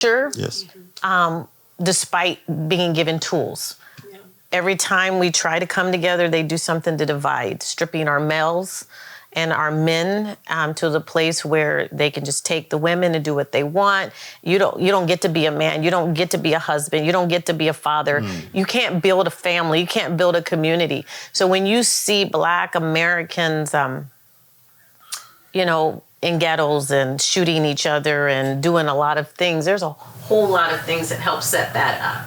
Yes. Despite being given tools. Yeah. Every time we try to come together, they do something to divide, stripping our males and our men to the place where they can just take the women and do what they want. You don't get to be a man. You don't get to be a husband. You don't get to be a father. You can't build a family. You can't build a community. So when you see Black Americans, in ghettos and shooting each other and doing a lot of things, there's a whole lot of things that help set that up.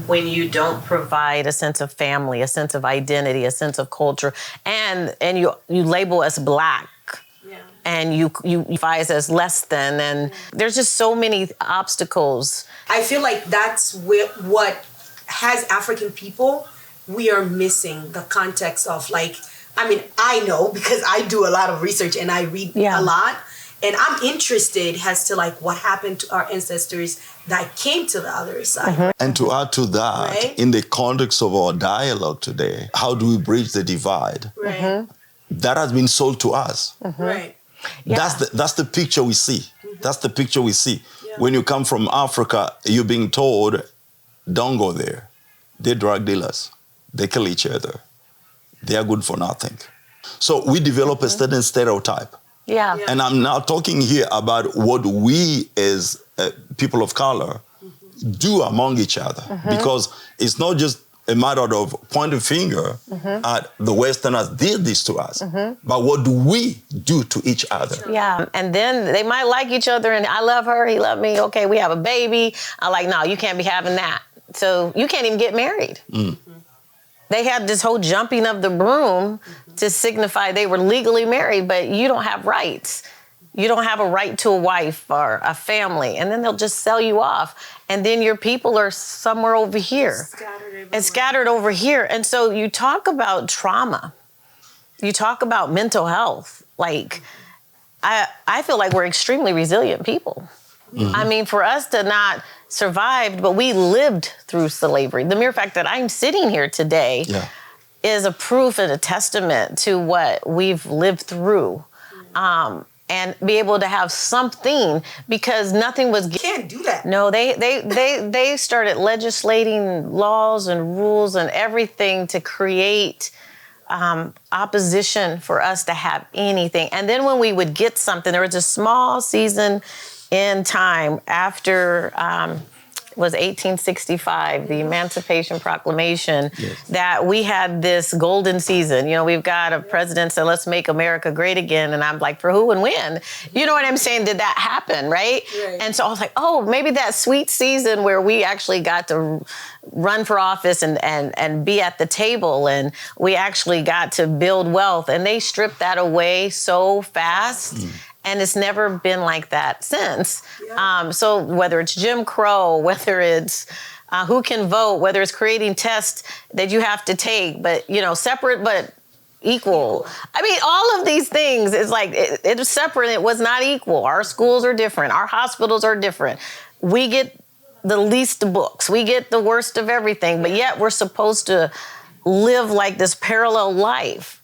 When you don't provide a sense of family, a sense of identity, a sense of culture, and you label us Black, and you define us as less than, and there's just so many obstacles. I feel like that's what has African people, we are missing the context of I know because I do a lot of research and I read a lot, and I'm interested as to what happened to our ancestors that came to the other side. And to add to that, in the context of our dialogue today, how do we bridge the divide? That has been sold to us. Right. Yeah. That's the picture we see. That's the picture we see. Yeah. When you come from Africa, you're being told, don't go there. They're drug dealers. They kill each other. They are good for nothing. So we develop a certain stereotype. Yeah. And I'm now talking here about what we as people of color do among each other. Because it's not just a matter of pointing a finger at the Westerners did this to us, but what do we do to each other? Yeah, and then they might like each other and I love her, he loved me, okay, we have a baby. I'm like, no, you can't be having that. So you can't even get married. They had this whole jumping of the broom to signify they were legally married, but you don't have rights. You don't have a right to a wife or a family. And then they'll just sell you off. And then your people are somewhere over here. Scattered over here. And so you talk about trauma. You talk about mental health. I feel like we're extremely resilient people. I mean, for us to not survive, but we lived through slavery. The mere fact that I'm sitting here today is a proof and a testament to what we've lived through. And be able to have something, because nothing was... You can't do that. No, they started legislating laws and rules and everything to create opposition for us to have anything. And then when we would get something, there was a small season in time after was 1865, the Emancipation Proclamation, that we had this golden season. We've got a president said, let's make America great again. And I'm like, for who and when? You know what I'm saying? Did that happen, right? And so I was like, oh, maybe that sweet season where we actually got to run for office and be at the table, and we actually got to build wealth. And they stripped that away so fast. And it's never been like that since. So whether it's Jim Crow, whether it's who can vote, whether it's creating tests that you have to take, but, separate but equal. I mean, all of these things, it's like, it was separate, it was not equal. Our schools are different. Our hospitals are different. We get the least books. We get the worst of everything, but yet we're supposed to live like this parallel life.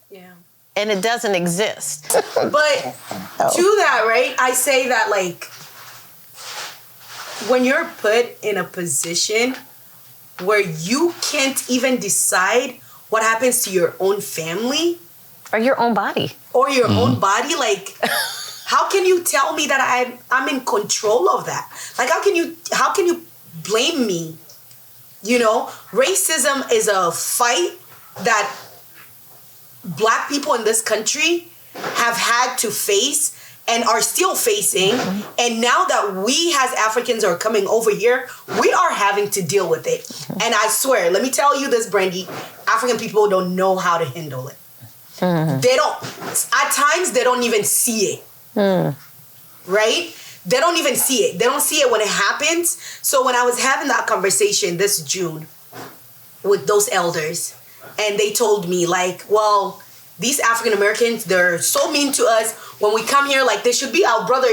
And it doesn't exist. But to that, right, I say that, when you're put in a position where you can't even decide what happens to your own family. Or your own body. Or your own body, how can you tell me that I'm in control of that? How can you blame me? Racism is a fight that Black people in this country have had to face and are still facing. And now that we as Africans are coming over here, we are having to deal with it. And I swear, let me tell you this, Brandy, African people don't know how to handle it. They don't, at times they don't even see it. Right? They don't even see it. They don't see it when it happens. So when I was having that conversation this June with those elders, and they told me, these African Americans, they're so mean to us. When we come here, they should be our brothers.